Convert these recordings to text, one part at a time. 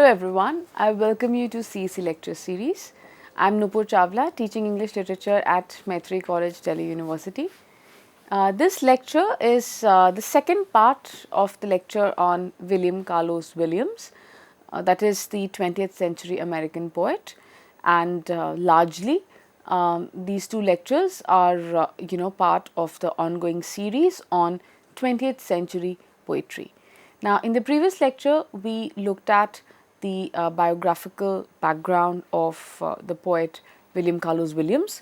Hello everyone, I welcome you to CEC lecture series. I am Nupur Chawla, teaching English literature at Maitri College, Delhi University. This lecture is the second part of the lecture on William Carlos Williams, that is the 20th century American poet, and largely these two lectures are part of the ongoing series on 20th century poetry. Now, in the previous lecture, we looked at the biographical background of the poet William Carlos Williams,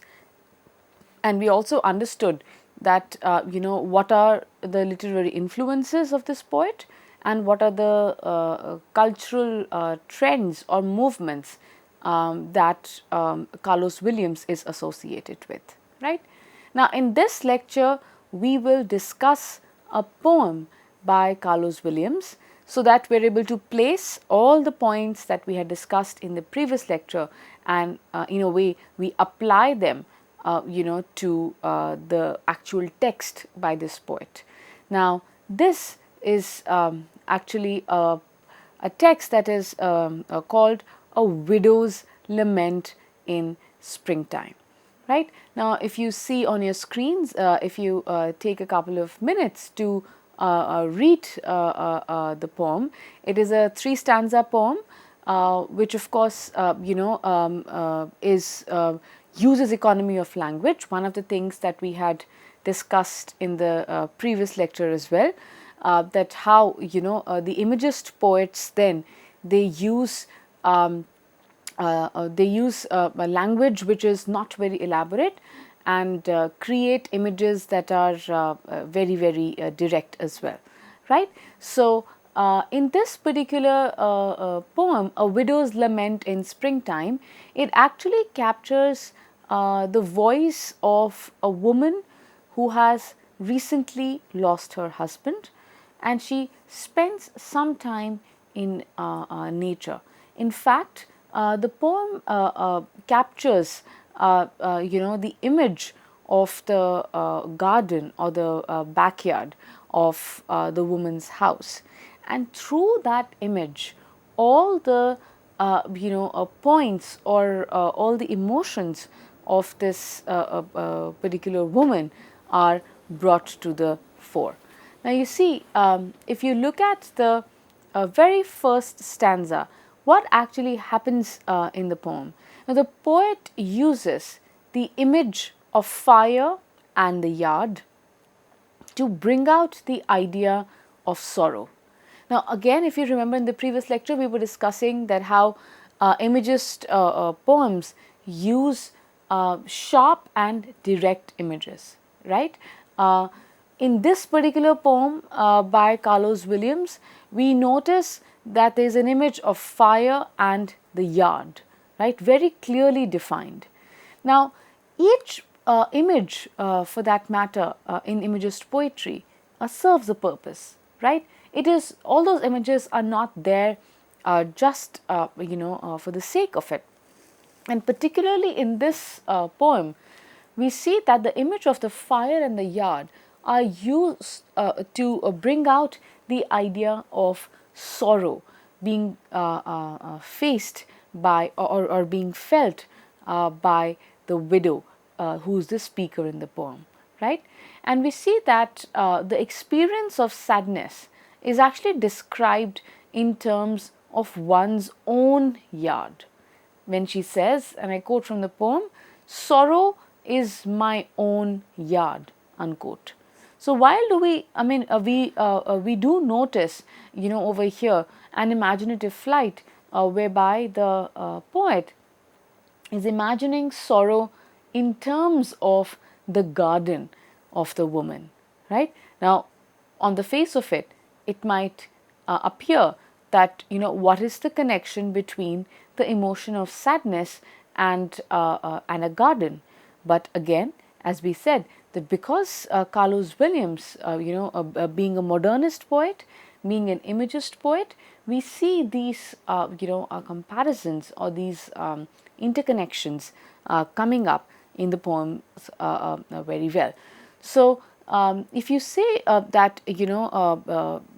and we also understood that what are the literary influences of this poet and what are the cultural trends or movements that Carlos Williams is associated with, right. Now, in this lecture, we will discuss a poem by Carlos Williams, so that we are able to place all the points that we had discussed in the previous lecture, and in a way we apply them to the actual text by this poet. Now, this is actually a text that is called A Widow's Lament in Springtime. Right. Now, if you see on your screens, if you take a couple of minutes to read the poem, it is a 3-stanza poem, which of course uses economy of language, one of the things that we had discussed in the previous lecture as well, that how the Imagist poets then they use a language which is not very elaborate and create images that are very direct as well, right. So, in this particular poem, A Widow's Lament in Springtime, it actually captures the voice of a woman who has recently lost her husband, and she spends some time in nature. In fact, the poem captures the image of the garden or the backyard of the woman's house, and through that image all the points or all the emotions of this particular woman are brought to the fore. Now, you see, if you look at the very first stanza, what actually happens in the poem? Now, the poet uses the image of fire and the yard to bring out the idea of sorrow. Now, again, if you remember in the previous lecture, we were discussing that how Imagist poems use sharp and direct images, right. In this particular poem by Carlos Williams, we notice that there is an image of fire and the yard, right, very clearly defined. Now, each image for that matter in Imagist poetry serves a purpose, right. It is, all those images are not there just for the sake of it. And particularly in this poem, we see that the image of the fire and the yard are used to bring out the idea of sorrow being faced by or being felt by the widow who is the speaker in the poem, right. And we see that the experience of sadness is actually described in terms of one's own yard. When she says, and I quote from the poem, "Sorrow is my own yard," unquote. So, while do we, I mean, we do notice, over here an imaginative flight whereby the poet is imagining sorrow in terms of the garden of the woman, right. Now, on the face of it, it might appear that what is the connection between the emotion of sadness and a garden. But again, as we said, that because Carlos Williams being a modernist poet, being an Imagist poet, we see these comparisons or these interconnections coming up in the poems very well. So, if you say that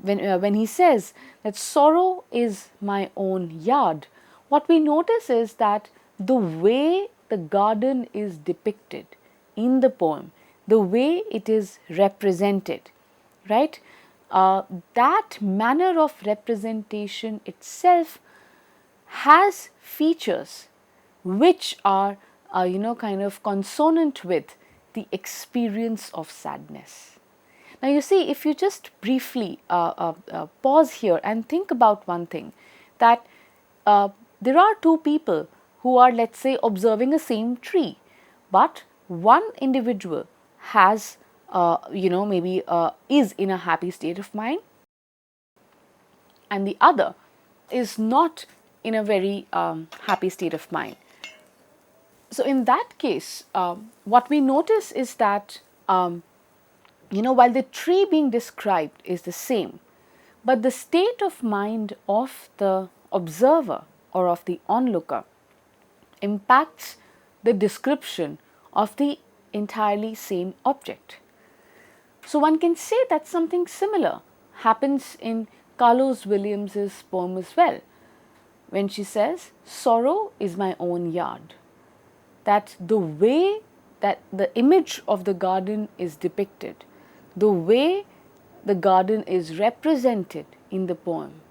when he says that sorrow is my own yard, what we notice is that the way the garden is depicted in the poem, the way it is represented, right, that manner of representation itself has features which are kind of consonant with the experience of sadness. Now you see, if you just briefly pause here and think about one thing, that there are two people who are, let's say, observing a same tree, but one individual has maybe is in a happy state of mind, and the other is not in a very happy state of mind. So in that case, what we notice is that while the tree being described is the same, but the state of mind of the observer or of the onlooker impacts the description of the entirely same object. So one can say that something similar happens in Carlos Williams's poem as well, when she says, "Sorrow is my own yard." That the way that the image of the garden is depicted, the way the garden is represented in the poem,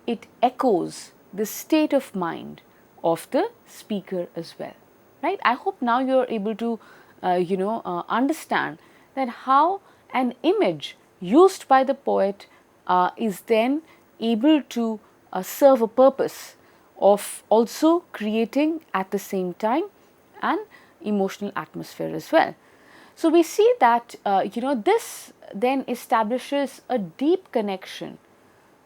it echoes the state of mind of the speaker as well, right? I hope now you are able to understand that how an image used by the poet is then able to serve a purpose of also creating at the same time an emotional atmosphere as well. So we see that this then establishes a deep connection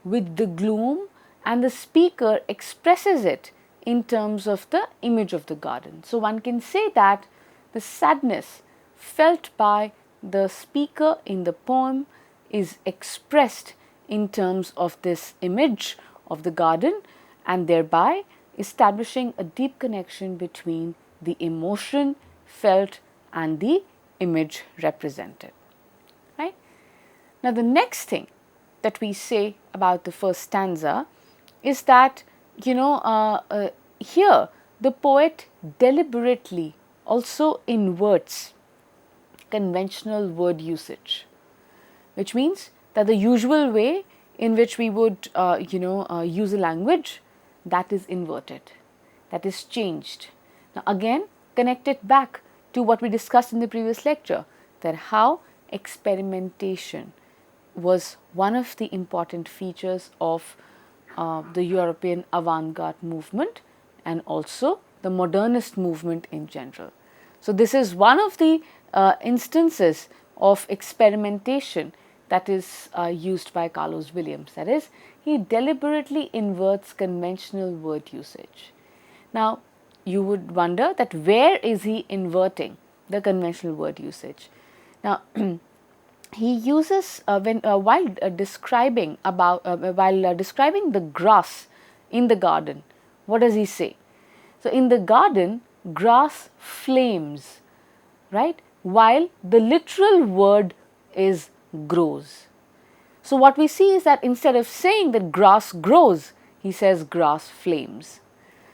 with the gloom, and the speaker expresses it in terms of the image of the garden. So one can say that the sadness felt by the speaker in the poem is expressed in terms of this image of the garden, and thereby establishing a deep connection between the emotion felt and the image represented, right? Now the next thing that we say about the first stanza is that here the poet deliberately also inverts conventional word usage, which means that the usual way in which we would use a language, that is inverted, that is changed. Now again, connect it back to what we discussed in the previous lecture, that how experimentation was one of the important features of the European avant-garde movement and also the modernist movement in general. So this is one of the instances of experimentation that is used by Carlos Williams. That is, he deliberately inverts conventional word usage. Now you would wonder that where is he inverting the conventional word usage? Now he uses while describing the grass in the garden, what does he say? So in the garden, grass flames, right, while the literal word is grows. So what we see is that instead of saying that grass grows, he says grass flames.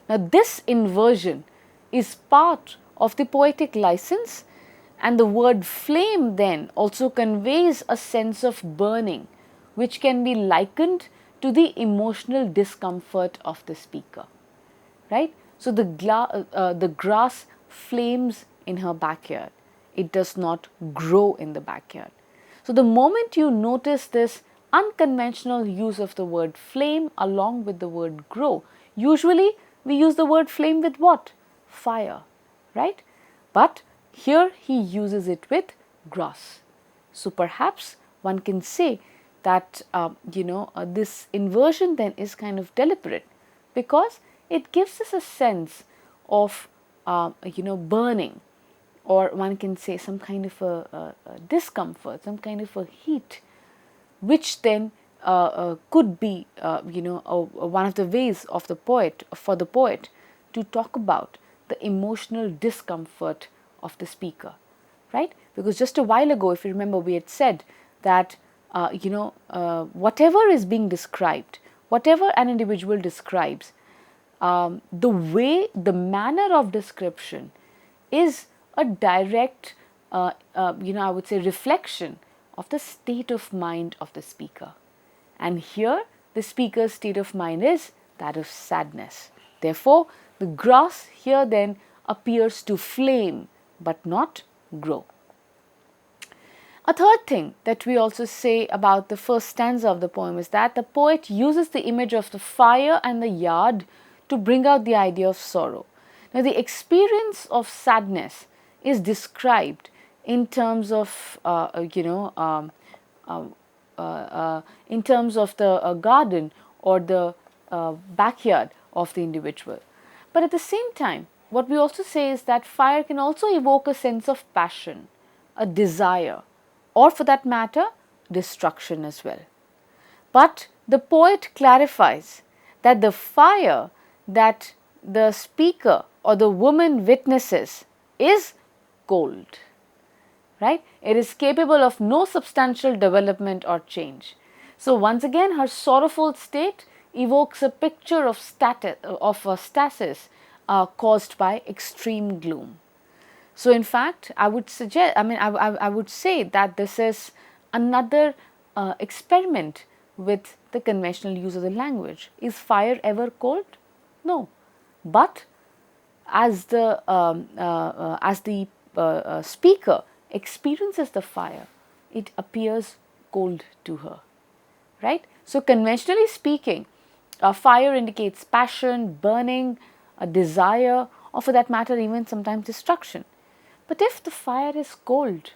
Now this inversion is part of the poetic license, and the word flame then also conveys a sense of burning, which can be likened to the emotional discomfort of the speaker, right? So the grass flames in her backyard, it does not grow in the backyard. So the moment you notice this unconventional use of the word flame along with the word grow, usually we use the word flame with what? Fire, right? But here he uses it with grass. So perhaps one can say that this inversion then is kind of deliberate, because it gives us a sense of burning, or one can say some kind of a discomfort, some kind of a heat, which then could be one of the ways of the poet, for the poet to talk about the emotional discomfort of the speaker. right? Because just a while ago, if you remember, we had said that whatever is being described, whatever an individual describes, the manner of description is a direct, I would say, reflection of the state of mind of the speaker. And here, the speaker's state of mind is that of sadness. Therefore, the grass here then appears to flame but not grow. A third thing that we also say about the first stanza of the poem is that the poet uses the image of the fire and the yard to bring out the idea of sorrow. Now, the experience of sadness is described in terms of, in terms of the garden or the backyard of the individual. But at the same time, what we also say is that fire can also evoke a sense of passion, a desire, or for that matter, destruction as well. But the poet clarifies that the fire that the speaker or the woman witnesses is cold, right? It is capable of no substantial development or change. So once again, her sorrowful state evokes a picture of stasis caused by extreme gloom. So in fact, I would suggest, I would say that this is another experiment with the conventional use of the language. Is fire ever cold? No. But as the speaker experiences the fire, it appears cold to her, right? So conventionally speaking, fire indicates passion, burning, a desire, or for that matter even sometimes destruction. But if the fire is cold,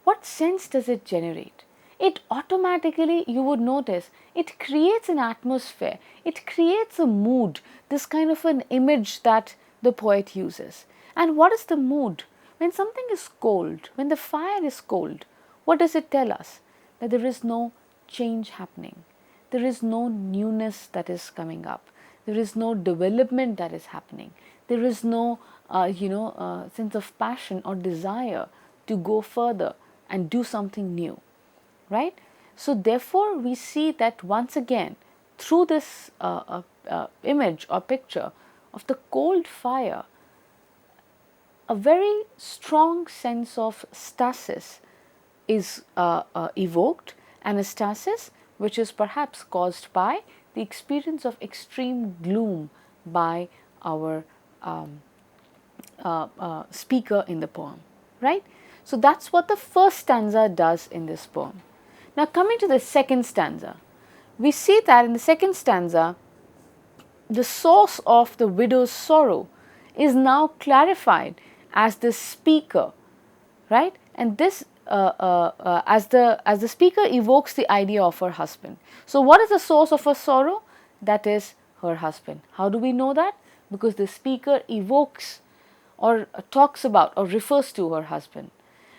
what sense does it generate? It automatically, you would notice, it creates an atmosphere, it creates a mood, this kind of an image that the poet uses. And what is the mood? When something is cold, when the fire is cold, what does it tell us? That there is no change happening, there is no newness that is coming up, there is no development that is happening, there is no sense of passion or desire to go further and do something new, right? So therefore, we see that once again through this image or picture of the cold fire, a very strong sense of stasis is evoked, and a stasis which is perhaps caused by the experience of extreme gloom by our speaker in the poem, right? So that's what the first stanza does in this poem. Now coming to the second stanza, we see that in the second stanza, the source of the widow's sorrow is now clarified as the speaker, right? And this as the speaker evokes the idea of her husband. So what is the source of her sorrow? That is her husband. How do we know that? Because the speaker evokes or talks about or refers to her husband.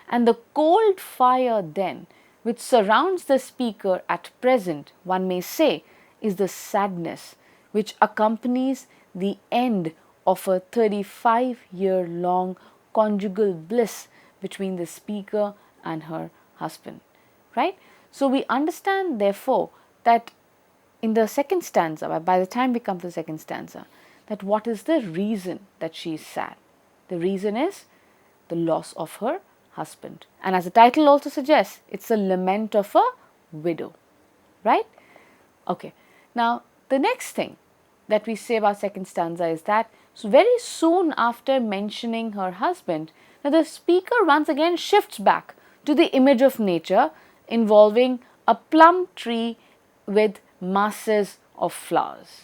And the cold fire then, which surrounds the speaker at present, one may say, is the sadness which accompanies the end of a 35-year-long conjugal bliss between the speaker and her husband, right? So we understand therefore that in the second stanza, by the time we come to the second stanza, that what is the reason that she is sad? The reason is the loss of her husband. And as the title also suggests, it's a lament of a widow, right? Okay. Now, the next thing that we say about second stanza is that very soon after mentioning her husband, now the speaker once again shifts back to the image of nature involving a plum tree with masses of flowers.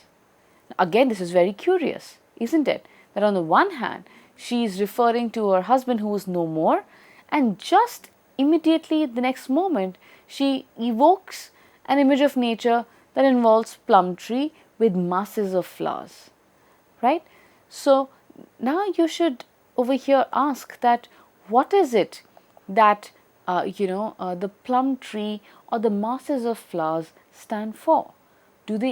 Again, this is very curious, isn't it? That on the one hand, she is referring to her husband who is no more, and just immediately the next moment, she evokes an image of nature that involves plum tree with masses of flowers, right? So now you should over here ask that what is it that the plum tree or the masses of flowers stand for? Do they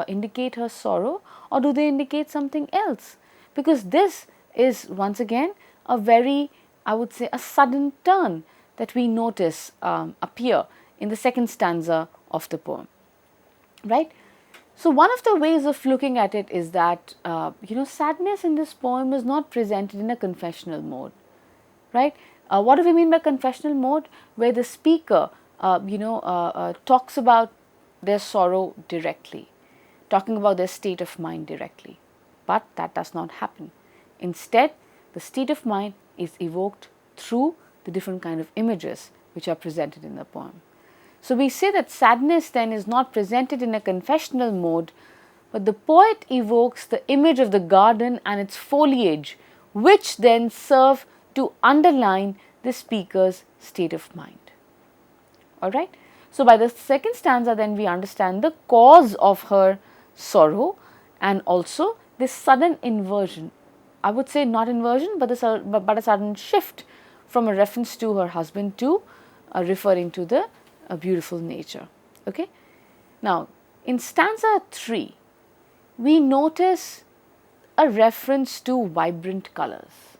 indicate her sorrow, or do they indicate something else? Because this is once again a very I would say, a sudden turn that we notice appear in the second stanza of the poem, right? So one of the ways of looking at it is that, sadness in this poem is not presented in a confessional mode, right? What do we mean by confessional mode? Where the speaker, talks about their sorrow directly, talking about their state of mind directly. But that does not happen. Instead, the state of mind is evoked through the different kind of images which are presented in the poem. So we say that sadness then is not presented in a confessional mode, but the poet evokes the image of the garden and its foliage, which then serve to underline the speaker's state of mind. Alright. So by the second stanza then we understand the cause of her sorrow and also this sudden inversion. I would say not inversion, but a sudden shift from a reference to her husband to referring to the beautiful nature. Okay. Now in stanza 3 we notice a reference to vibrant colors,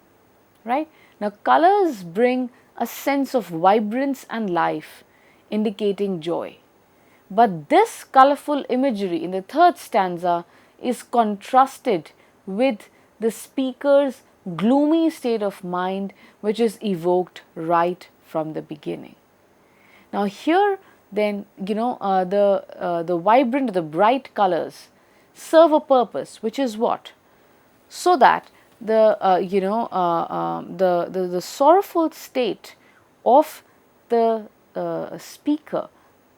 right? Now colors bring a sense of vibrance and life, indicating joy. But this colorful imagery in the third stanza is contrasted with the speaker's gloomy state of mind, which is evoked right from the beginning. Now here then, the vibrant, the bright colors serve a purpose, which is what? So that the sorrowful state of the speaker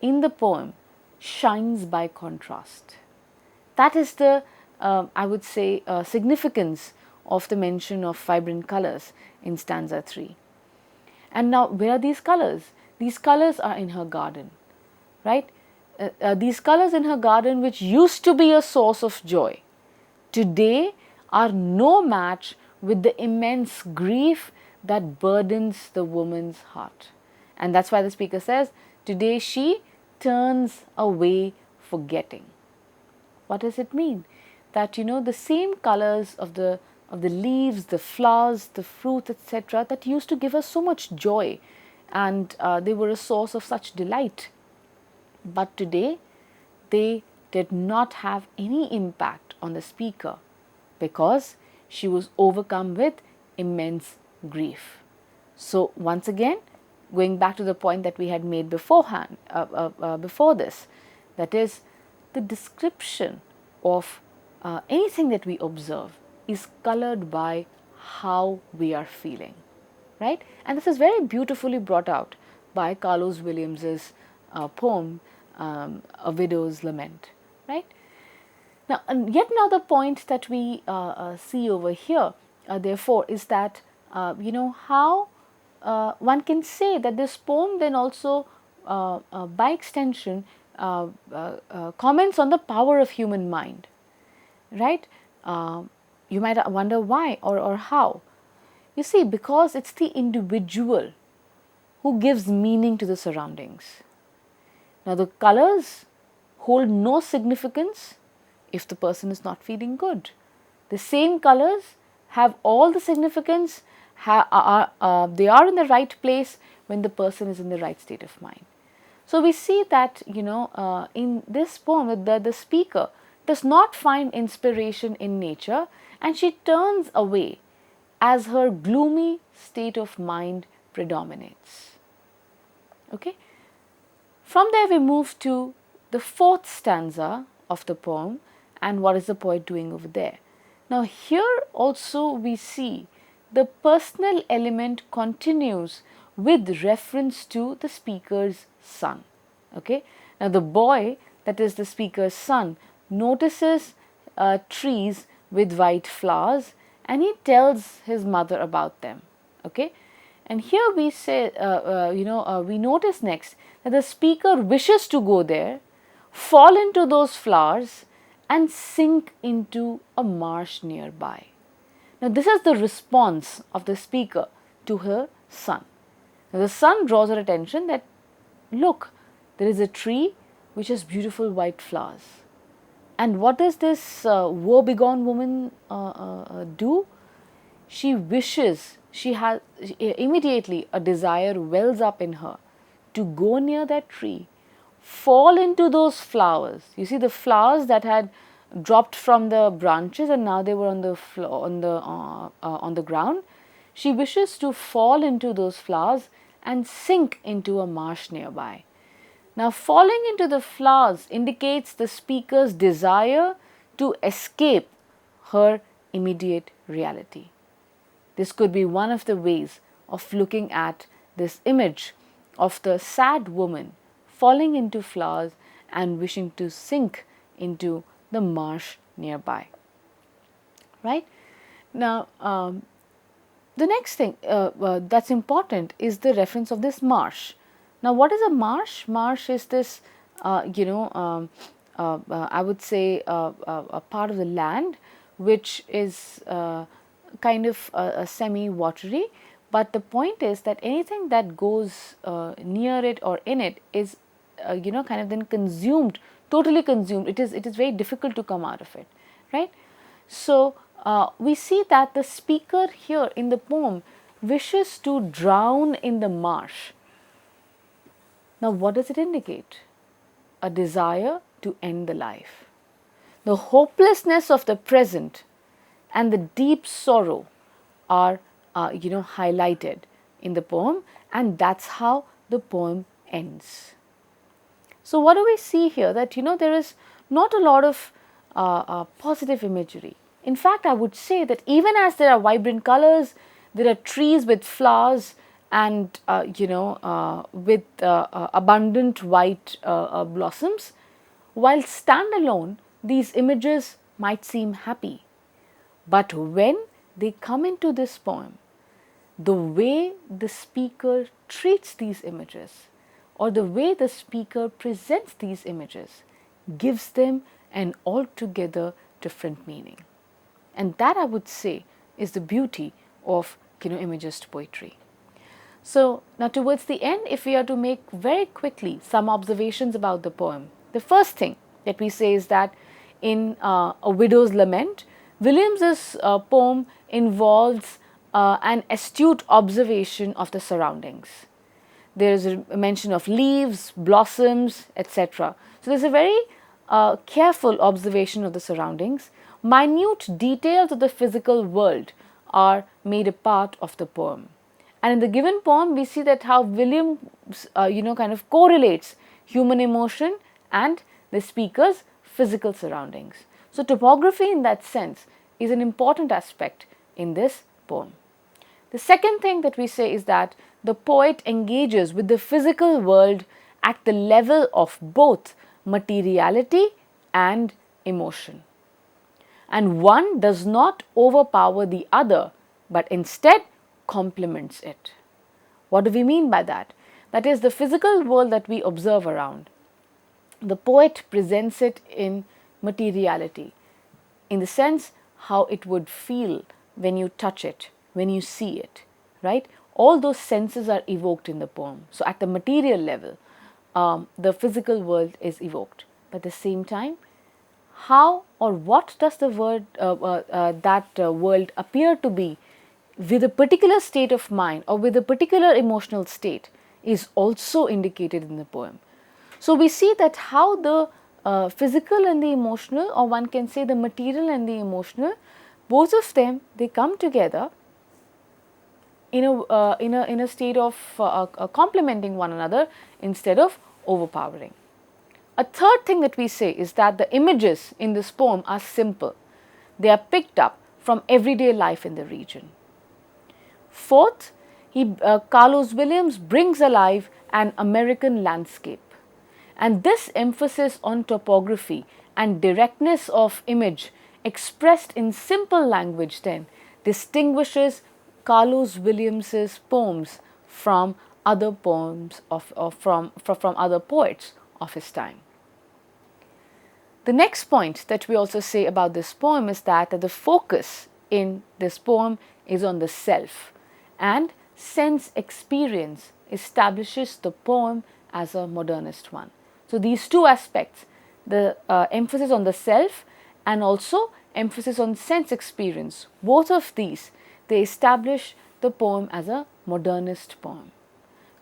in the poem shines by contrast. That is the, I would say, significance of the mention of vibrant colors in stanza 3. And now, where are these colors? These colors are in her garden, right? These colors in her garden, which used to be a source of joy, today are no match with the immense grief that burdens the woman's heart. And that's why the speaker says, today she turns away forgetting. What does it mean? That the same colors of the leaves, the flowers, the fruit, etc., that used to give us so much joy, and they were a source of such delight. But today they did not have any impact on the speaker because she was overcome with immense grief. So once again, going back to the point that we had made beforehand, before this, that is, the description of anything that we observe is colored by how we are feeling, right? And this is very beautifully brought out by Carlos Williams's poem, A Widow's Lament, right? Now, yet another point that we see over here, therefore, is that, how one can say that this poem then also, by extension, comments on the power of human mind, right? You might wonder why or how. You see, because it's the individual who gives meaning to the surroundings. Now, the colors hold no significance if the person is not feeling good. The same colors have all the significance, they are in the right place when the person is in the right state of mind. So we see that, in this poem, the speaker does not find inspiration in nature, and she turns away as her gloomy state of mind predominates. Okay. From there we move to the fourth stanza of the poem, and what is the poet doing over there? Now here also we see the personal element continues with reference to the speaker's son. Okay. Now the boy, that is the speaker's son, notices trees with white flowers, and he tells his mother about them. Okay. And here we say, we notice next that the speaker wishes to go there, fall into those flowers, and sink into a marsh nearby. Now this is the response of the speaker to her son. Now the son draws her attention that, look, there is a tree which has beautiful white flowers. And what does this woe-begone woman do? She immediately a desire wells up in her to go near that tree, fall into those flowers. You see the flowers that had dropped from the branches and now they were on the floor, on the ground. She wishes to fall into those flowers and sink into a marsh nearby. Now, falling into the flowers indicates the speaker's desire to escape her immediate reality. This could be one of the ways of looking at this image of the sad woman falling into flowers and wishing to sink into the marsh nearby. Right? Now, the next thing that's important is the reference of this marsh. Now, what is a marsh? Marsh is this, I would say, a part of the land which is kind of semi-watery. But the point is that anything that goes near it or in it is, kind of then consumed, totally consumed. It is very difficult to come out of it, right? So, we see that the speaker here in the poem wishes to drown in the marsh. Now, what does it indicate? A desire to end the life. The hopelessness of the present and the deep sorrow are, highlighted in the poem, and that's how the poem ends. So, what do we see here? That there is not a lot of positive imagery. In fact, I would say that even as there are vibrant colors, there are trees with flowers and with abundant white blossoms, while standalone these images might seem happy. But when they come into this poem, the way the speaker treats these images or the way the speaker presents these images gives them an altogether different meaning. And that, I would say, is the beauty of imagist poetry. So, now towards the end, if we are to make very quickly some observations about the poem, the first thing that we say is that in A Widow's Lament, Williams's poem involves an astute observation of the surroundings. There is a mention of leaves, blossoms, etc. So, there is a very careful observation of the surroundings. Minute details of the physical world are made a part of the poem. And in the given poem, we see that how Williams, kind of correlates human emotion and the speaker's physical surroundings. So, topography in that sense is an important aspect in this poem. The second thing that we say is that the poet engages with the physical world at the level of both materiality and emotion. And one does not overpower the other, but instead complements it. What do we mean by that? That is, the physical world that we observe around, the poet presents it in materiality, in the sense how it would feel when you touch it, when you see it, right? All those senses are evoked in the poem. So, at the material level, the physical world is evoked. But at the same time, how or what does the world appear to be with a particular state of mind or with a particular emotional state is also indicated in the poem. So, we see that how the physical and the emotional, or one can say the material and the emotional, both of them, they come together in a state of complementing one another instead of overpowering. A third thing that we say is that the images in this poem are simple. They are picked up from everyday life in the region. Fourth, Carlos Williams brings alive an American landscape, and this emphasis on topography and directness of image expressed in simple language then distinguishes Carlos Williams's poems from other poems from other poets of his time. The next point that we also say about this poem is that the focus in this poem is on the self, and sense experience establishes the poem as a modernist one. So, these two aspects, the emphasis on the self and also emphasis on sense experience, both of these, they establish the poem as a modernist poem,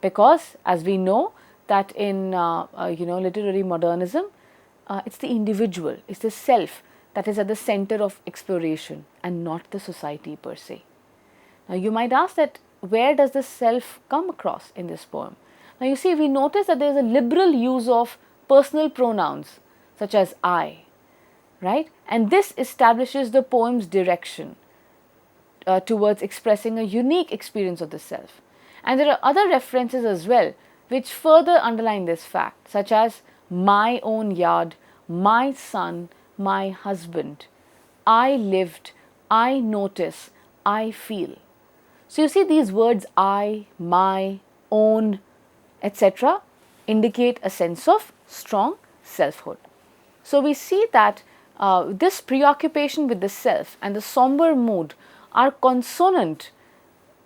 because as we know that in literary modernism, it's the individual, it's the self that is at the center of exploration and not the society per se. Now you might ask that where does the self come across in this poem? Now you see, we notice that there is a liberal use of personal pronouns such as I, right? And this establishes the poem's direction towards expressing a unique experience of the self. And there are other references as well which further underline this fact, such as my own yard, my son, my husband, I lived, I notice, I feel. So you see, these words I, my, own, etc. indicate a sense of strong selfhood. So we see that this preoccupation with the self and the somber mood are consonant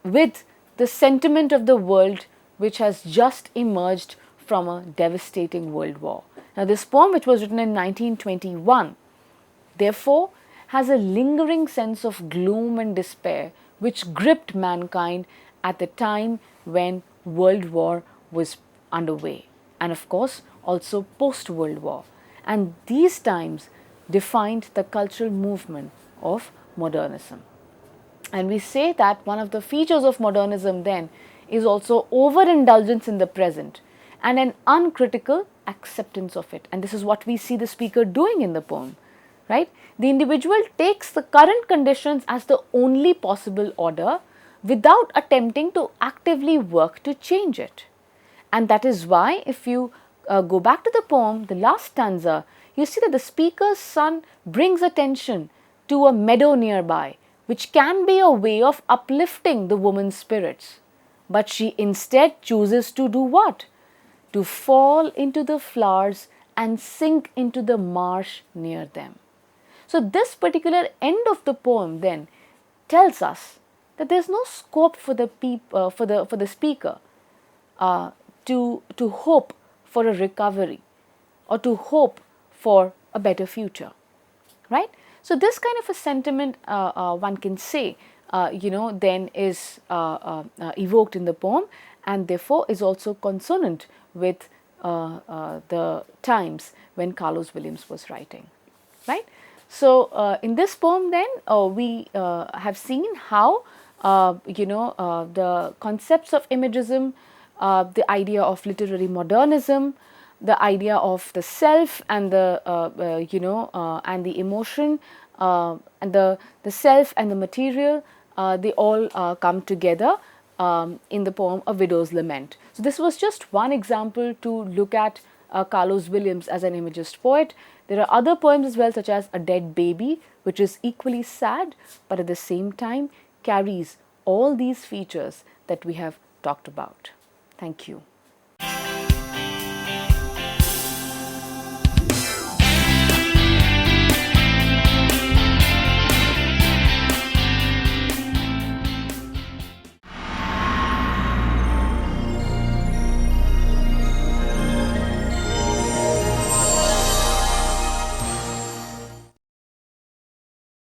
with the sentiment of the world which has just emerged from a devastating world war. Now this poem, which was written in 1921, therefore has a lingering sense of gloom and despair which gripped mankind at the time when World War was underway, and of course also post-World War. And these times defined the cultural movement of modernism. And we say that one of the features of modernism then is also overindulgence in the present and an uncritical acceptance of it. And this is what we see the speaker doing in the poem, right? The individual takes the current conditions as the only possible order without attempting to actively work to change it. And that is why, if you go back to the poem, the last stanza, you see that the speaker's son brings attention to a meadow nearby, which can be a way of uplifting the woman's spirits. But she instead chooses to do what? To fall into the flowers and sink into the marsh near them. So this particular end of the poem then tells us that there is no scope for the speaker to hope for a recovery or to hope for a better future, right? So this kind of a sentiment, one can say, then is evoked in the poem, and therefore is also consonant with the times when Carlos Williams was writing, right? So in this poem then we have seen how the concepts of imagism, the idea of literary modernism, the idea of the self and the and the emotion and the self and the material, they all come together in the poem A Widow's Lament. So this was just one example to look at Carlos Williams as an imagist poet. There are other poems as well, such as A Dead Baby, which is equally sad but at the same time carries all these features that we have talked about. Thank you.